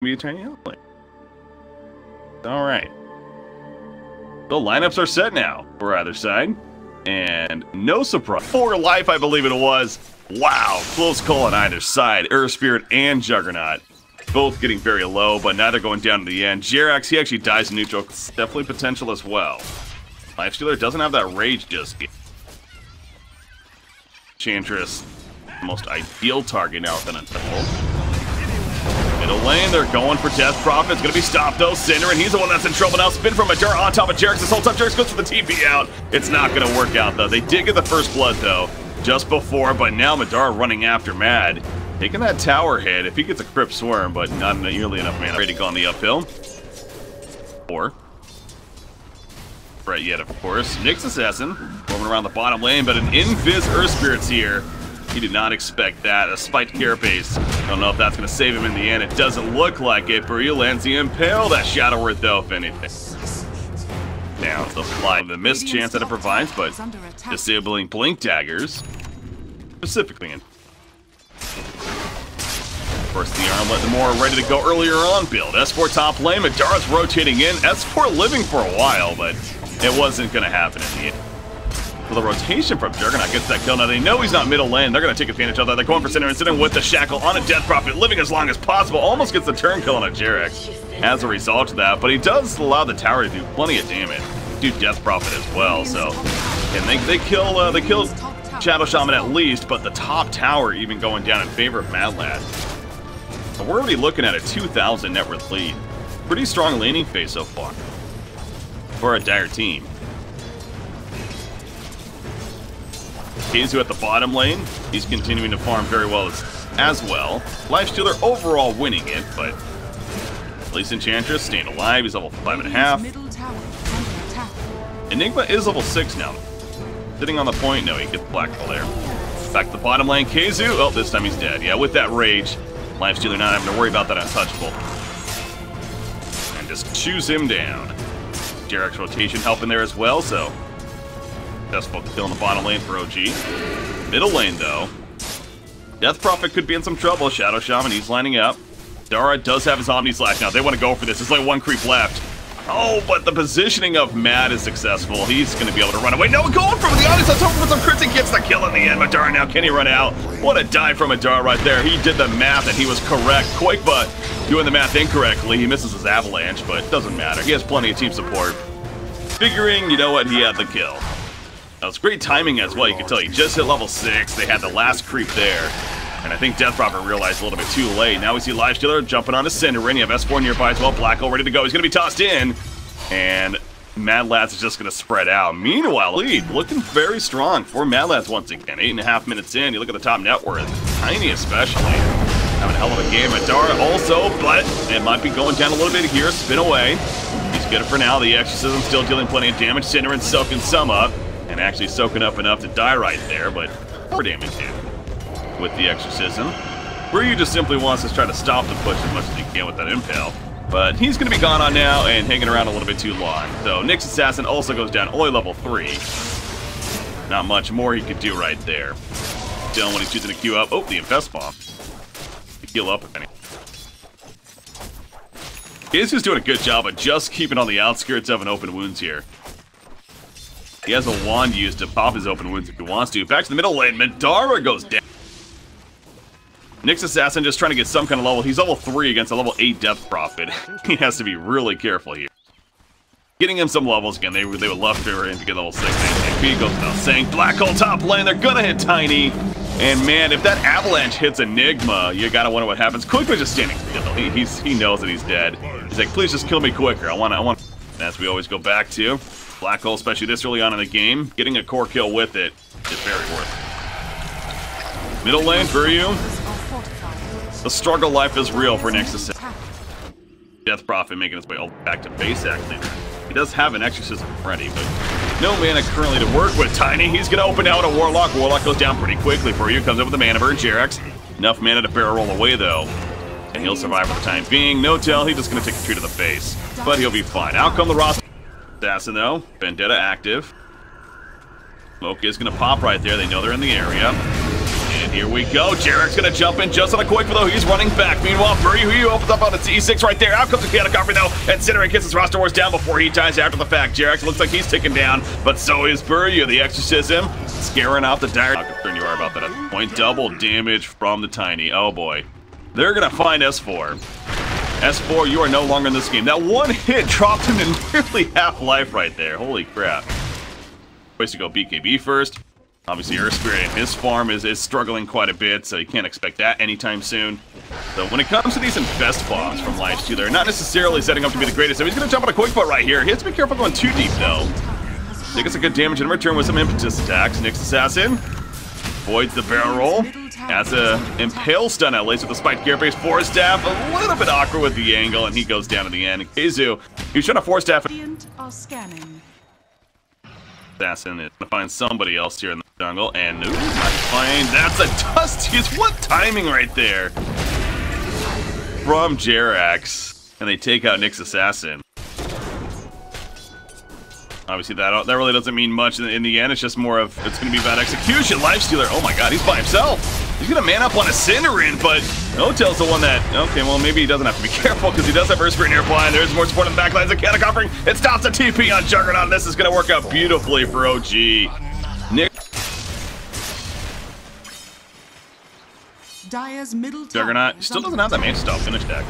Be a tiny outplay. Alright. The lineups are set now for either side. And no surprise. 4 life, I believe it was. Wow, close call on either side. Earth Spirit and Juggernaut. Both getting very low, but neither going down to the end. Jerax, he actually dies in neutral. Definitely potential as well. Lifestealer doesn't have that rage just yet. Chantress, most ideal target now with an untouchable. Middle lane, they're going for Death Prophet. It's going to be stopped though. Cinder, and he's the one that's in trouble now. Spin from Madara on top of Jerax. This whole time Jerax goes for the TP out. It's not going to work out though. They did get the first blood though, just before, but now Madara running after Mad. Taking that tower hit if he gets a Crypt Swarm, but not nearly enough mana. Ready to go on the uphill. 4. Right yet, of course. Nyx Assassin roaming around the bottom lane, but an Invis Earth Spirit's here. He did not expect that. A spiked Carapace. Don't know if that's going to save him in the end. It doesn't look like it. Burrito lands the Impale. That Shadow Word, though, if anything. Now, the fly, the missed chance that it provides, but disabling Blink Daggers. Specifically in. Of course, the Armlet, the more ready to go earlier on build. S4 top lane, Madara's rotating in. S4 living for a while, but it wasn't going to happen in the end. So the rotation from Juggernaut gets that kill. Now they know he's not middle lane. They're going to take advantage of that. They're going for Cinder and sitting with the Shackle on a Death Prophet, living as long as possible. Almost gets the turn kill on a Jerax as a result of that. But he does allow the tower to do plenty of damage. Do Death Prophet as well. So, and they kill Shadow Shaman at least, but the top tower even going down in favor of Mad Lad. So we're already looking at a 2,000 net worth lead. Pretty strong laning phase so far for a Dire team. Keizu at the bottom lane. He's continuing to farm very well as well. Lifestealer overall winning it, but at least Enchantress staying alive. He's level 5.5. Enigma is level 6 now. Sitting on the point. No, he gets Black Hole there. Back to the bottom lane. Keizu. Oh, this time he's dead. Yeah, with that rage, Lifestealer not having to worry about that untouchable. And just chews him down. Jerax rotation helping there as well, so successful kill in the bottom lane for OG. Middle lane, though. Death Prophet could be in some trouble. Shadow Shaman, he's lining up. Dara does have his Omni Slash now. They want to go for this. There's like 1 creep left. Oh, but the positioning of Mad is successful. He's going to be able to run away. No, going for the Omni Slash. Hoping for some crits and gets the kill in the end. Madara now, can he run out? What a dive from Madara right there. He did the math and he was correct. Quake Butt doing the math incorrectly. He misses his Avalanche, but it doesn't matter. He has plenty of team support. Figuring, you know what, he had the kill. That was great timing as well, you can tell. He just hit level 6, they had the last creep there. And I think Death Prophet realized a little bit too late. Now we see Lifestealer jumping onto Cinder, and you have S4 nearby as well. Black Hole ready to go, he's going to be tossed in. And Mad Lads is just going to spread out. Meanwhile, lead looking very strong for Mad Lads once again. 8.5 minutes in, you look at the top net worth. Tiny especially. Having a hell of a game. Madara also, but it might be going down a little bit here. Spin away. He's good for now. The Exorcism still dealing plenty of damage. Cinder and soaking some up. And actually soaking up enough to die right there, but more damage here with the Exorcism. Ryu just simply wants to try to stop the push as much as he can with that Impale. But he's going to be gone on now and hanging around a little bit too long. So Nyx Assassin also goes down, only level 3. Not much more he could do right there. Still, when he's choosing to queue up, oh, the Infest Bomb. To heal up if any. He's just doing a good job of just keeping on the outskirts of an open wounds here. He has a wand used to pop his open wounds if he wants to. Back to the middle lane, Madara goes down. Nyx Assassin just trying to get some kind of level. He's level 3 against a level 8 Death Prophet. He has to be really careful here. Getting him some levels again, they would love for him to get level 6. And he goes without saying. Black Hole top lane, they're gonna hit Tiny. And man, if that Avalanche hits Enigma, you gotta wonder what happens. Quickly just standing still. He knows that he's dead. He's like, please just kill me quicker. I want. As we always go back to. Black Hole, especially this early on in the game, getting a core kill with it is very worth it. Middle lane for you. The struggle life is real for Nyx Assassin. Death Prophet making his way all back to base, actually. He does have an Exorcism ready, but no mana currently to work with. Tiny, he's going to open out a Warlock. Warlock goes down pretty quickly for you. Comes up with a Mana Burn. Jerax, enough mana to barrel roll away, though. And he'll survive for the time being. No tell, he's just going to take a tree to the face. But he'll be fine. Out come the roster. Assassin, though. Vendetta active. Smoke is going to pop right there. They know they're in the area. And And here we go. Jarek's gonna jump in just on a quick though. He's running back. Meanwhile, Buryu opens up on its E6 right there. Out comes the Chaotic Offering though. And Cinnamon gets his roster wars down before he dies after the fact. Jarek looks like he's ticking down, but so is Buryu. The Exorcism scaring off the dire. How concerned you are about that at this point. Double damage from the Tiny. Oh boy. They're gonna find S4. S4, you are no longer in this game. That one hit dropped him to nearly half life right there. Holy crap. Ways to go BKB first. Obviously, Earth Spirit in his farm is struggling quite a bit, so you can't expect that anytime soon. So when it comes to these Infest bombs from Lifesteal, they're not necessarily setting up to be the greatest. So he's going to jump on a quick foot right here. He has to be careful going too deep, though. He gets a good damage in return with some impetus attacks. Nyx Assassin avoids the barrel roll. Has a Impale stun out lace with the spiked gear base Force Staff. A little bit awkward with the angle, and he goes down to the end. Keizu, he's trying to Force Staff. Assassin is gonna find somebody else here in the jungle, and ooh, not fine. That's a Dusty's. What timing right there from Jerax, and they take out Nyx Assassin. Obviously, that really doesn't mean much in the end. It's just more of it's gonna be bad execution. Lifestealer. Oh my God, he's by himself. He's gonna man up on a Cinderin, but Otel's the one that, okay, well, maybe he doesn't have to be careful because he does have Earth Spirit nearby, and there's more support in the backlines. The Chaotic Offering, it stops the TP on Juggernaut, and this is gonna work out beautifully for OG. Nick. Juggernaut still doesn't have that Mantis Style finish deck.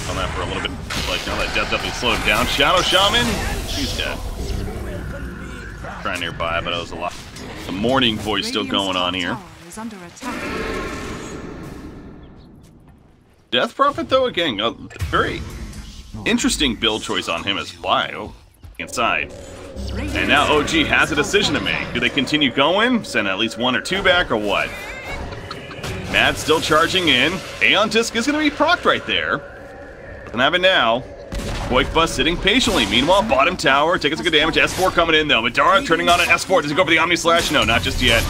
On that for a little bit, like, now that Death definitely slowed him down. Shadow Shaman, he's dead. Trying nearby, but it was a lot. The Morning Voice still going on here. Under attack. Death Prophet, though, again, very interesting build choice on him as Fly. Oh, inside. And now OG has a decision to make. Do they continue going? Send at least one or two back, or what? Mad still charging in. Aeon Disc is going to be procced right there. Doesn't have it now. Quake Bus sitting patiently. Meanwhile, bottom tower taking some good damage. S4 coming in though. Madara turning on an S4. Does he go for the Omni Slash? No, not just yet.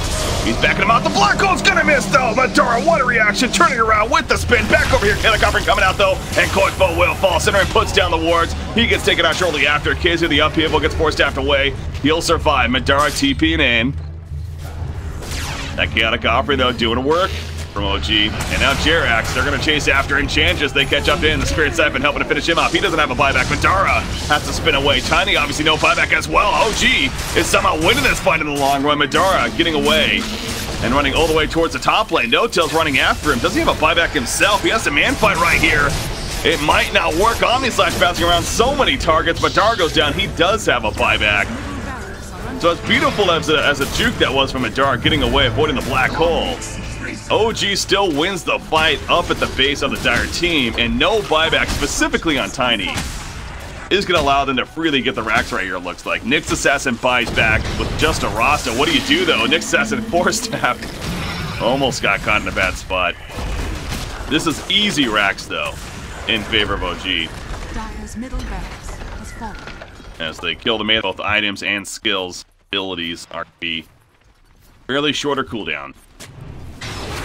He's backing him out. The Black Hole's gonna miss though. Madara, what a reaction. Turning around with the spin. Back over here. Chaotic Offering coming out though. And Quake Bus will fall. Cinnamon puts down the wards. He gets taken out shortly after. Keizu, the upheaval, gets forced staffed away. He'll survive. Madara TPing in. That Chaotic Offering though doing work from OG. And now Jerax, they're going to chase after Enchantress. They catch up in. The Spirit Siphon helping to finish him off. He doesn't have a buyback. Madara has to spin away. Tiny obviously no buyback as well. OG is somehow winning this fight in the long run. Madara getting away and running all the way towards the top lane. No-Tail's running after him. Doesn't he have a buyback himself? He has a man fight right here. It might not work. Omni Slash bouncing around so many targets. Madara goes down. He does have a buyback. So it's beautiful as a juke that was from Madara getting away, avoiding the black hole. OG still wins the fight up at the base of the Dire team, and no buyback specifically on Tiny is going to allow them to freely get the racks right here, it looks like. Nyx Assassin buys back with just a Rasta. What do you do, though? Nyx Assassin Force Staff almost got caught in a bad spot. This is easy racks, though, in favor of OG. Dire's middle barracks has fallen. As they kill the man, both items and skills, abilities are key. Fairly shorter cooldown.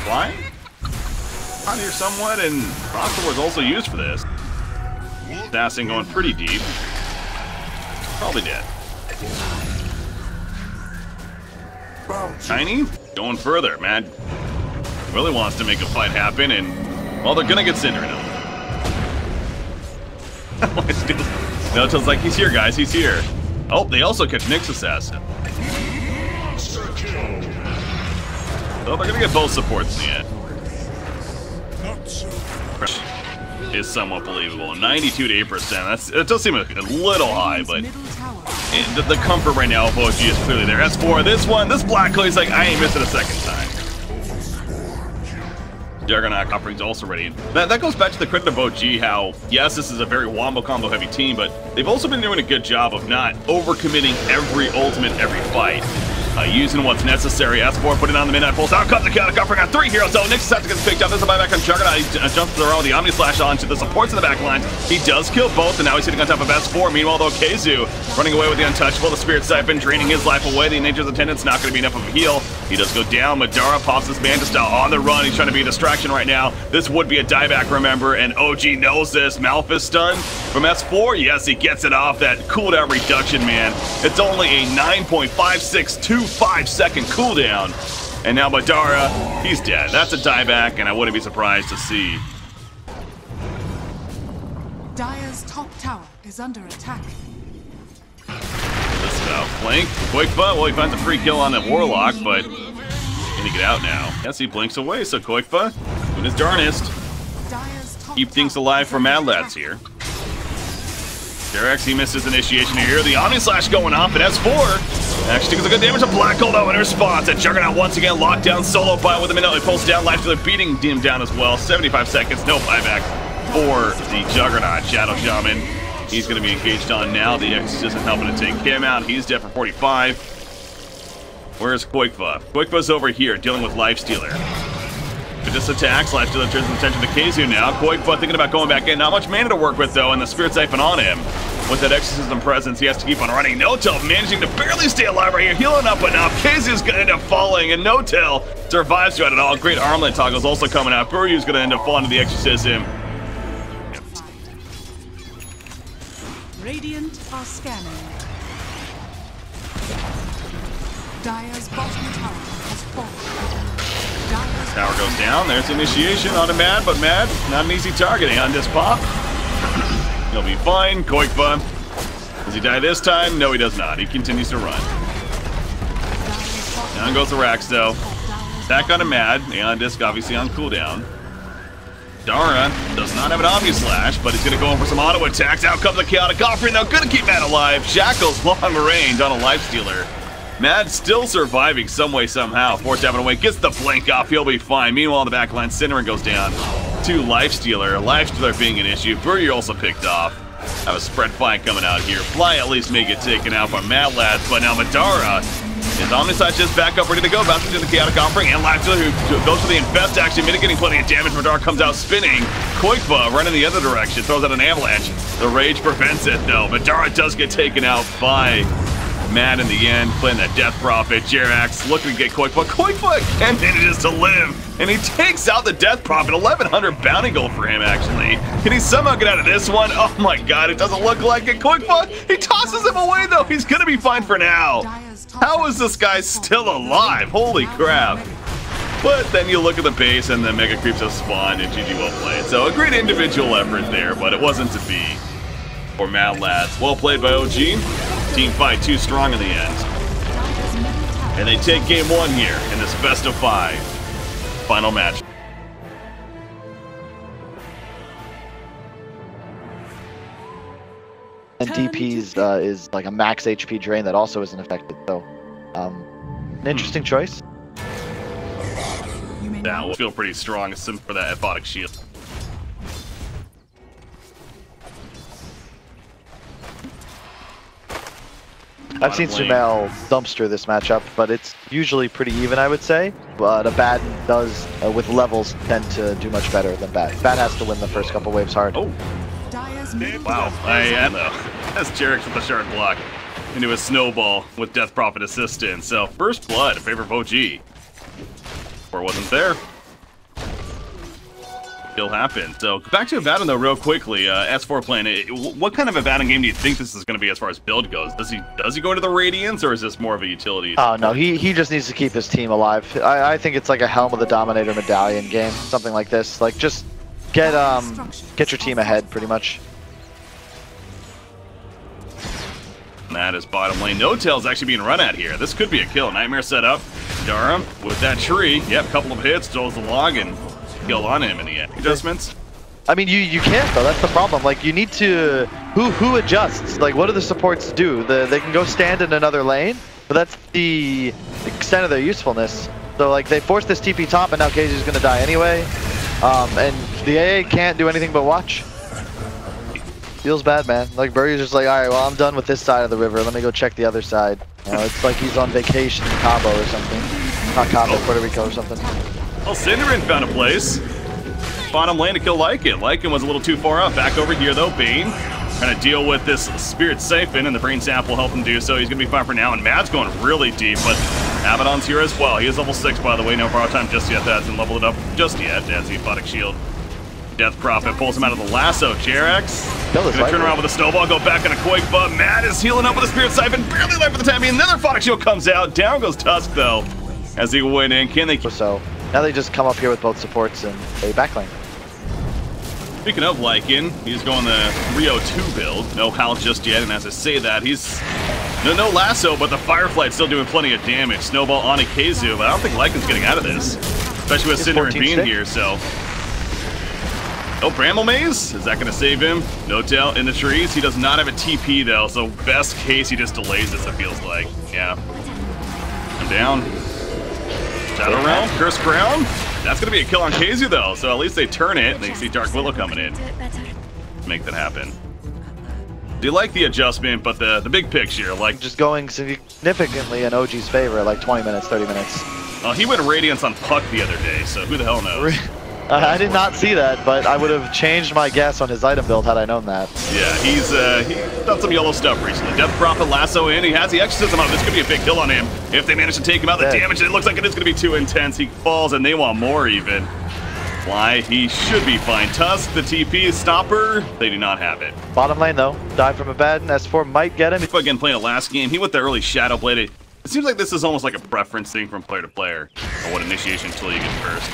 Fly? Out here somewhat, and Roster was also used for this. Assassin going pretty deep. Probably dead. Tiny going further. Mad really wants to make a fight happen, and well, they're gonna get Cinder now. No-Tail's like, he's here, guys, he's here. Oh, they also catch Nyx Assassin. So they're gonna get both supports in the end. Is somewhat believable. 92 to 8%. It does seem a little high, but the comfort right now of OG is clearly there. As for this one, this Black Hole, he's like, I ain't missing a second time. Juggernaut Offering's also ready. That goes back to the credit of OG, how, yes, this is a very wombo combo heavy team, but they've also been doing a good job of not overcommitting every ultimate, every fight. Using what's necessary. S4 putting on the midnight pulse. Out comes the Chaotic Offering on 3 heroes. So Nyx Assassin gets picked up. There's a buyback on Juggernaut. He jumps around with the Omni Slash onto the supports in the back lines. He does kill both, and now he's sitting on top of S4. Meanwhile, though, Keizu running away with the Untouchable. The Spirit Siphon draining his life away. The Nature's Attendant's not going to be enough of a heal. He does go down. Madara pops his Mantis Style on the run. He's trying to be a distraction right now. This would be a dieback, remember, and OG knows this. Malphus stun from S4. Yes, he gets it off. That cooldown reduction, man. It's only a 9.5625 second cooldown. And now Madara, he's dead. That's a dieback, and I wouldn't be surprised to see. Dire's top tower is under attack. This flank. Koikba, well, he finds a free kill on the Warlock, but can he get out now? Yes, he blinks away, so Koikba doing his darnest. Keep things alive for Mad Lads here. JerAx, he missed his initiation here. The Omni Slash going off at S4. Actually takes a good damage to Black Hole though in response. And Juggernaut once again locked down solo by with a minute. He pulls down Life Stealer, beating him down as well. 75 seconds, no buyback for the Juggernaut. Shadow Shaman, he's going to be engaged on now. The Exorcism helping to take him out. He's dead for 45. Where's Koikba? Koikba's over here dealing with Life Stealer. But this attacks, Life Stealer turns his attention to KZU now. Koikba thinking about going back in. Not much mana to work with though, and the Spirit Siphon on him. With that Exorcism presence, he has to keep on running. No-Tail managing to barely stay alive right here, healing up enough. KZU's gonna end up falling, and No-Tail survives throughout it all. Great armlet toggles also coming out. Buryu's gonna end up falling to the Exorcism. Radiant are scanning. Dire's bottom tower has fallen. Tower goes down. There's the initiation on a Mad, but Mad, not an easy targeting on this pop. He'll be fine. Koikba. Does he die this time? No, he does not. He continues to run. Down goes the Rax, though. Attack on a Mad. Aeon Disc obviously on cooldown. Dara does not have an Omni Slash, but he's going to go in for some auto attacks. Out comes the Chaotic Offering, though. Going to keep Mad alive. Shackles long range on a Life Stealer. Mad still surviving some way, somehow. Forced having away, gets the blink off, he'll be fine. Meanwhile, in the back line, Cinnamon goes down to Life Stealer. Life Stealer being an issue. Buryu also picked off. Have a spread fight coming out here. Fly at least may get taken out by Mad Lads, but now Madara is Omniside just back up, ready to go. Bouncing to the Chaotic Offering, and Life Stealer who goes for the Infest, actually mitigating plenty of damage. Madara comes out spinning. Koikba running the other direction, throws out an Avalanche. The Rage prevents it, though. Madara does get taken out by Mad in the end, playing that Death Prophet. JerAx looking to get Koikba. Koikba again manages to live, and he takes out the Death Prophet. 1100 bounty gold for him, actually. Can he somehow get out of this one? Oh my god, it doesn't look like it. Koikba, he tosses him away though. He's gonna be fine for now. How is this guy still alive? Holy crap. But then you look at the base and the Mega Creeps have spawned, and GG well played. So a great individual effort there, but it wasn't to be for Mad Lads. Well played by OG. Team fight too strong in the end. And they take game one here in this best of 5 final match. And DP's is like a max HP drain that also isn't affected. So, an interesting choice. That will feel pretty strong for that Aphotic Shield. I've seen Sumail dumpster this matchup, but it's usually pretty even, I would say. But a Bad does, with levels, tend to do much better than Bad. Bad has to win the first couple waves hard. Oh. Wow. I am though. That's JerAx with the shard block into a snowball with Death Prophet assistance. So first blood in favor of OG. Or wasn't there. Still happened. So back to Abaddon though real quickly. S4 playing it. What kind of Abaddon game do you think this is going to be as far as build goes? Does he go into the Radiance, or is this more of a utility? Oh no, he just needs to keep his team alive. I think it's like a Helm of the Dominator medallion game, something like this. Like just get your team ahead pretty much. And that is bottom lane. No-Tail's actually being run at here. This could be a kill. Nightmare set up. Durham with that tree. Yep, couple of hits, throws the log, and kill on him in the end. Adjustments? I mean, you can't though. That's the problem. Like, you need to who adjusts. Like, what do the supports do? They can go stand in another lane, but that's the extent of their usefulness. So like, they force this TP top, and now KZ's gonna die anyway. And the AA can't do anything but watch. Feels bad, man. Like, Buryu's just like, all right, well, I'm done with this side of the river. Let me go check the other side. You know, it's like he's on vacation in Cabo or something. Not Cabo, Puerto Rico or something. Well, Cinderin found a place. Bottom lane to kill Lycan. Lycan was a little too far up. Back over here, though. Bane trying to deal with this Spirit Siphon, and the Brain Sap will help him do so. He's going to be fine for now, and Mad's going really deep, but Abaddon's here as well. He is level 6, by the way. No borrow time just yet. That hasn't leveled it up just yet. That's the Aphotic Shield. Death Prophet pulls him out of the lasso. JerAx gonna turn around with a snowball, go back on a Koikba. Mad is healing up with a Spirit Siphon, barely alive for the time being. Another Aphotic Shield comes out. Down goes Tusk, though. as he went in. Can they? So now they just come up here with both supports and a backlane. Speaking of Lycan, he's going the Rio 2 build. No Hal just yet, and as I say that, he's no lasso, but the Firefly's still doing plenty of damage. Snowball on a Keizu, but I don't think Lycan's getting out of this, especially with Cinder and Bean here. So, Bramble Maze, is that going to save him? No doubt in the trees. He does not have a TP though, so best case he just delays this. It feels like, yeah. I'm down. Shadow Realm, Curse Crown. That's going to be a kill on Keizu though, so at least they turn it and they see Dark Willow coming in. Make that happen. Do you like the adjustment, but the big picture, like... Just going significantly in OG's favor, like 20 minutes, 30 minutes. He went Radiance on Puck the other day, so who the hell knows? I did not see that, but I would have changed my guess on his item build had I known that. Yeah, he's done some yellow stuff recently. Death Prophet lasso in, he has the Exorcism out. This could be a big kill on him. If they manage to take him out, the damage, it looks like it is going to be too intense. He falls and they want more even. Fly, he should be fine. Tusk, the TP stopper, they do not have it. Bottom lane though, dive from a bed, and S4 might get him. Again, playing the last game, he went the early Shadow Blade. It seems like this is almost like a preference thing from player to player, or what initiation tool you get first.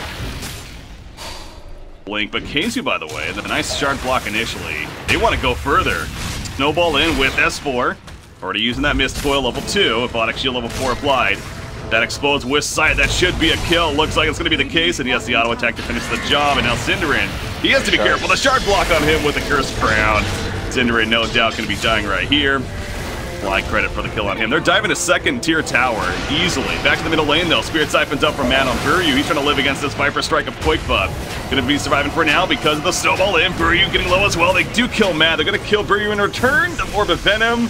Blink, but Keizu, by the way, the nice shard block initially. They want to go further. Snowball in with S4. Already using that Mist Coil level 2, Aquatic Shield level 4 applied. That explodes with sight. That should be a kill. Looks like it's going to be the case, and he has the auto attack to finish the job. And now Cinderin, he has to be careful. The shard block on him with the Cursed Crown. Cinderin, no doubt, going to be dying right here. Fly credit for the kill on him. They're diving a second tier tower easily. Back to the middle lane though. Spirit siphons up from Mad on Buryu. He's trying to live against this Viper Strike of Quick Buff. Gonna be surviving for now because of the snowball in. Buryu getting low as well. They do kill Mad. They're gonna kill Buryu in return. The Orb of Venom.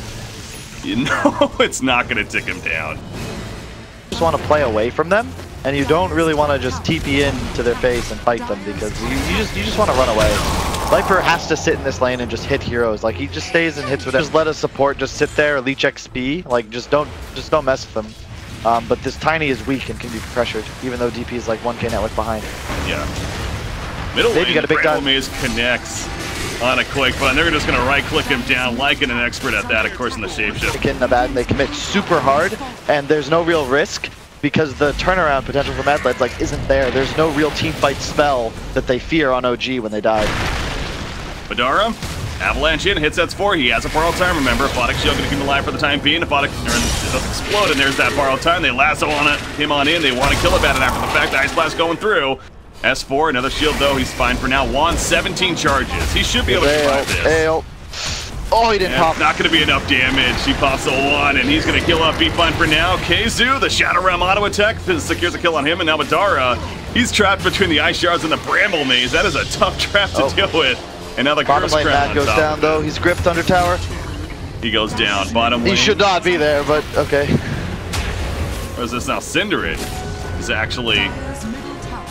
You know it's not gonna tick him down. Just want to play away from them, and you don't really want to just TP in to their face and fight them because you just want to run away. Viper has to sit in this lane and just hit heroes. Like he just stays and hits with them. Just let a support just sit there, leech XP. Like just don't mess with them. But this Tiny is weak and can be pressured, even though DP is like 1k net worth behind. Yeah. Middle lane, got a big Bramble Maze connects on a quick button. They're just gonna right click him down, like an expert at that, of course, in the shapeshift. In the bad, and they commit super hard, and there's no real risk because the turnaround potential for Mad Lads like isn't there. There's no real team fight spell that they fear on OG when they die. Madara, Avalanche in, hits S4. He has a borrowed time, remember. Aquatic Shield gonna keep him alive for the time being. Aquatic does explode, and there's that borrowed time. They lasso on it, him on in. They want to kill it bad, and after the fact, the Ice Blast going through. S4, another shield though, he's fine for now. Juan, 17 charges. He should be able to survive this. Oh, he didn't pop. Not gonna be enough damage. He pops a 1, and he's gonna kill up. Be fine for now. Keizu, the Shadow Realm auto attack, secures a kill on him, and now Madara, he's trapped between the Ice Shards and the Bramble Maze. That is a tough trap to deal with. And now the bottom lane Matt goes down though. He's gripped under tower. He goes down. Bottom lane. He should not be there, but okay. Or is this now? Cinderin is actually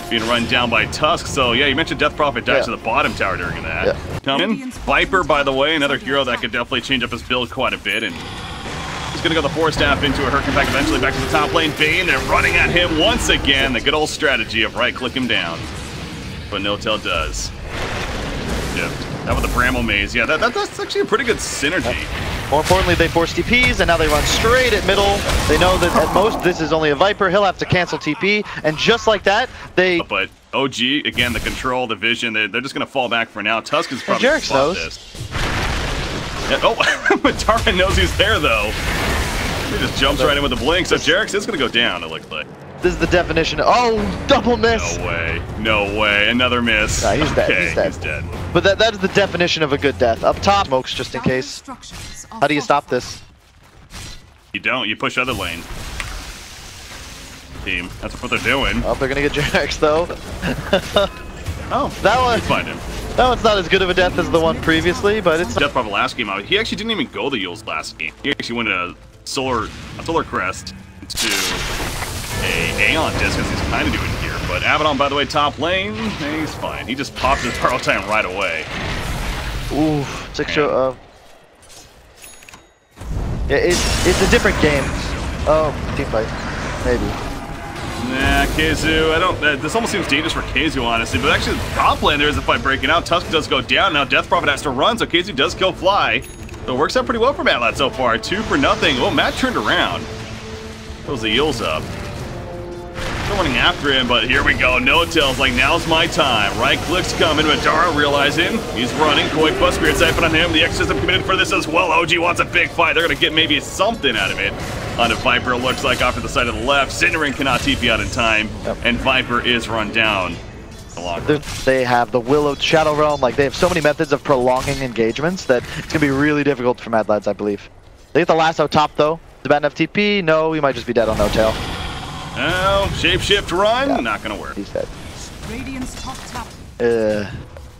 being run down by Tusk. So yeah, you mentioned Death Prophet dies to the bottom tower during that. Coming. Viper, by the way, another hero that could definitely change up his build quite a bit. And he's gonna go the Force Staff into a Hurricane Pack eventually back to the top lane. Bane, they're running at him once again. The good old strategy of right click him down. But No-Tail does. Yeah, that with the Bramble Maze. Yeah, that's actually a pretty good synergy. More importantly, they force TPs, and now they run straight at middle. They know that at most this is only a Viper. He'll have to cancel TP, and just like that, they... But OG, again, the control, the vision, they're just going to fall back for now. Tusk is probably going to spot this. Yeah, oh, Madara knows he's there, though. He just jumps right in with the blink, so Jerix is going to go down, it looks like. This is the definition of, oh, double miss. No way, no way, another miss. Nah, he's dead, okay, he's dead. But that is the definition of a good death. Up top, smokes just in case. How do you stop this? You don't, you push other lane. Team, that's what they're doing. Oh, they're gonna get Jerix though. Oh, that one. Find him. That one's not as good of a death as the one previously, but it's... Death Prophet last game, he actually didn't even go the Yules last game. He actually went a Solar Crest to a Aeon Disc, as he's kind of doing here. But Abaddon, by the way, top lane, he's fine. He just pops his borrow time right away. Ooh, 6 yeah, it's a different game. Oh, team fight, maybe. Nah, Keizu, I don't. This almost seems dangerous for Keizu, honestly. But actually, top lane there is a fight breaking out. Tusk does go down. Now Death Prophet has to run, so Keizu does kill Fly. So it works out pretty well for Matt so far. 2 for nothing. Oh, Matt turned around. Throws the Yules up. They're running after him, but here we go. No-Tail's like, now's my time. Right click's coming. Madara realizing he's running. Koipa, Spirit Siphon on him. The Exorcism committed for this as well. OG wants a big fight. They're going to get maybe something out of it. Onto Viper, it looks like, off to the side of the left. Cinderin cannot TP out in time, and Viper is run down. They have the Willowed Shadow Realm. Like, they have so many methods of prolonging engagements that it's going to be really difficult for Mad Lads, I believe. They get the lasso top, though. The bad enough TP? No, we might just be dead on No-Tail. Oh, shapeshift run? Yeah. Not gonna work. He's dead. Radiant's top tower.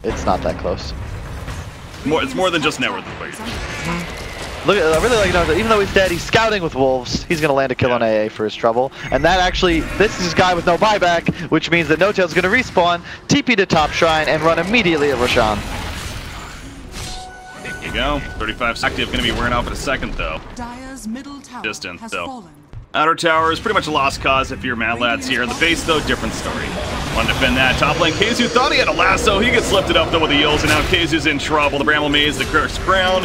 It's not that close. It's more than just network equation. Look, I really like that even though he's dead, he's scouting with wolves. He's gonna land a kill on AA for his trouble. And that actually, this is a guy with no buyback, which means that No-Tail's gonna respawn, TP to top shrine, and run immediately at Roshan. There you go. 35 active, gonna be wearing off in a second though. Dire's middle tower Distance, has though. fallen. Outer tower is pretty much a lost cause if you're Mad Lads here. The base, though, different story. Want to defend that. Top lane, Keizu thought he had a lasso. He gets lifted up, though, with the heals, and now Keizu's in trouble. The Bramble Maze, the Cursed Crown.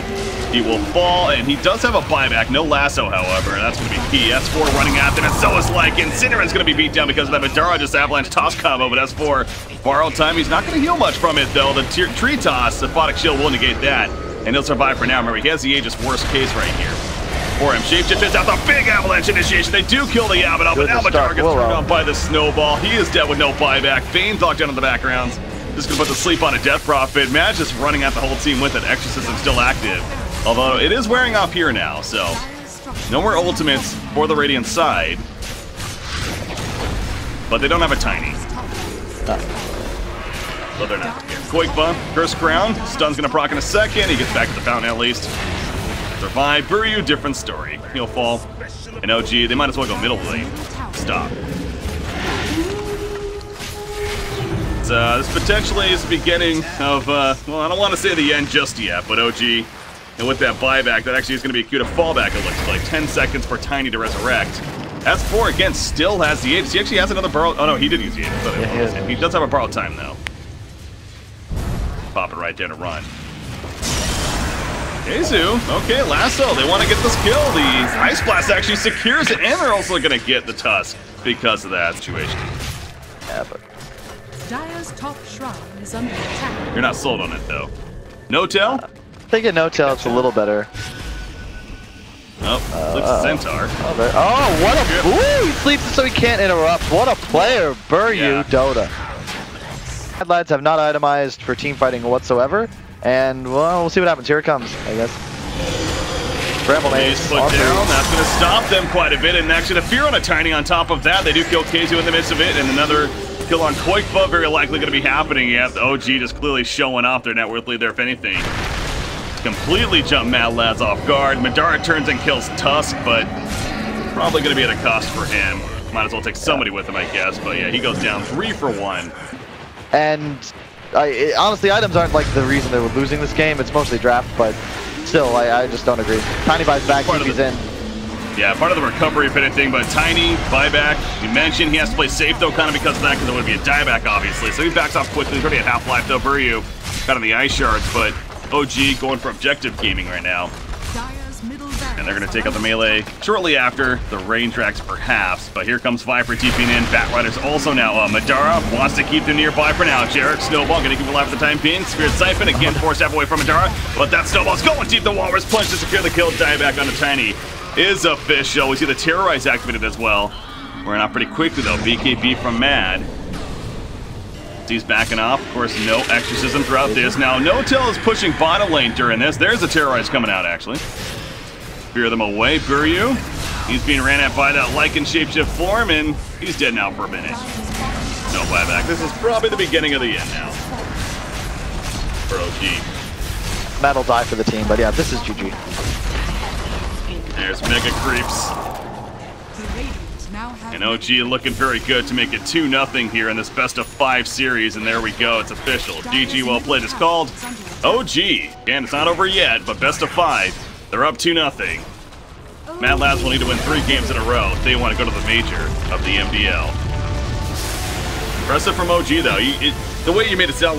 He will fall, and he does have a buyback. No lasso, however, and that's going to be key. S4 running after, and so is Lycan. Cinderin's going to be beat down because of that Madara just avalanche toss combo, but S4 borrowed time. He's not going to heal much from it, though. The tree toss, the Photic Shield will negate that, and he'll survive for now. Remember, he has the Aegis worst case right here. For him, Shapeshift is out the big avalanche initiation. They do kill the Yabba, but now Madara gets thrown out by the snowball. He is dead with no buyback. Fane's locked down in the backgrounds. Just gonna put the sleep on a Death Prophet. Mad just running at the whole team with it. Exorcism still active. Although it is wearing off here now, so no more ultimates for the Radiant side. But they don't have a Tiny. So they're not here. Koipa, Curse Crown. Stun's gonna proc in a second. He gets back to the fountain at least. Survive. Buryu, different story. He'll fall. And OG, they might as well go middle lane. Stop. This potentially is the beginning of, well, I don't want to say the end just yet, but OG, and with that buyback, that actually is going to be a cue to fallback, it looks like. 10 seconds for Tiny to resurrect. S4, again, still has the Aegis. He actually has another borrowed... Oh, no, he did use the Aegis. He does have a borrowed time, though. Pop it right there to run. Keizu, okay, lasso. They want to get this kill. The Ice Blast actually secures it, and they're also going to get the Tusk because of that situation. Yeah, but... Dire's top shrine is under attack. You're not sold on it, though. No-Tail? I think at No-Tail it's a little better. Oh, sleeps the Centaur. Oh, what a... Ooh, he sleeps so he can't interrupt. What a player, Buryu Dota. Mad Lads have not itemized for team fighting whatsoever. And, well, we'll see what happens. Here it comes, I guess. Bramble Maze. Put down. That's going to stop them quite a bit. And actually, the Fear on a Tiny on top of that. They do kill Keizu in the midst of it. And another kill on Koipa, very likely going to be happening. Yeah, the OG just clearly showing off their net worth lead there, if anything. Completely jumped Mad Lads off guard. Madara turns and kills Tusk, but probably going to be at a cost for him. Might as well take somebody with him, I guess. But yeah, he goes down 3 for 1. And... honestly, items aren't like the reason they were losing this game. It's mostly draft, but still, I just don't agree. Tiny buys back, TP's in. Yeah, part of the recovery, if anything, but Tiny, buyback. You mentioned he has to play safe, though, kind of because of that, because it would be a dieback, obviously. So he backs off quickly. He's already at half-life, though. Buryu got on the ice shards, but OG going for objective gaming right now. And they're going to take out the melee shortly after the range racks, perhaps. But here comes Viper TPing in. Batrider's also now Madara wants to keep them nearby for now. Jarek Snowball going to keep him alive for the time being. Spirit Siphon again forced half away from Madara. But that Snowball's going deep. The Walrus Punch to secure the kill. Dieback on the Tiny is official. We see the Terrorize activated as well. Wearing off pretty quickly, though. BKB from Mad. He's backing off. Of course, no Exorcism throughout this. Now, No-Tail is pushing bottom lane during this. There's the Terrorize coming out, actually. Fear them away. Buryu, he's being ran at by that Lycan shapeshift form, and he's dead now for a minute. No buyback. This is probably the beginning of the end now for OG. Matt will die for the team, but yeah, this is GG. There's Mega Creeps. And OG looking very good to make it 2-0 here in this best-of-5 series, and there we go. It's official. GG, well played is called. OG, and it's not over yet, but best-of-5. They're up 2-0. Mad Lads will need to win 3 games in a row if they want to go to the major of the MDL. Impressive from OG, though. The way you made it sound like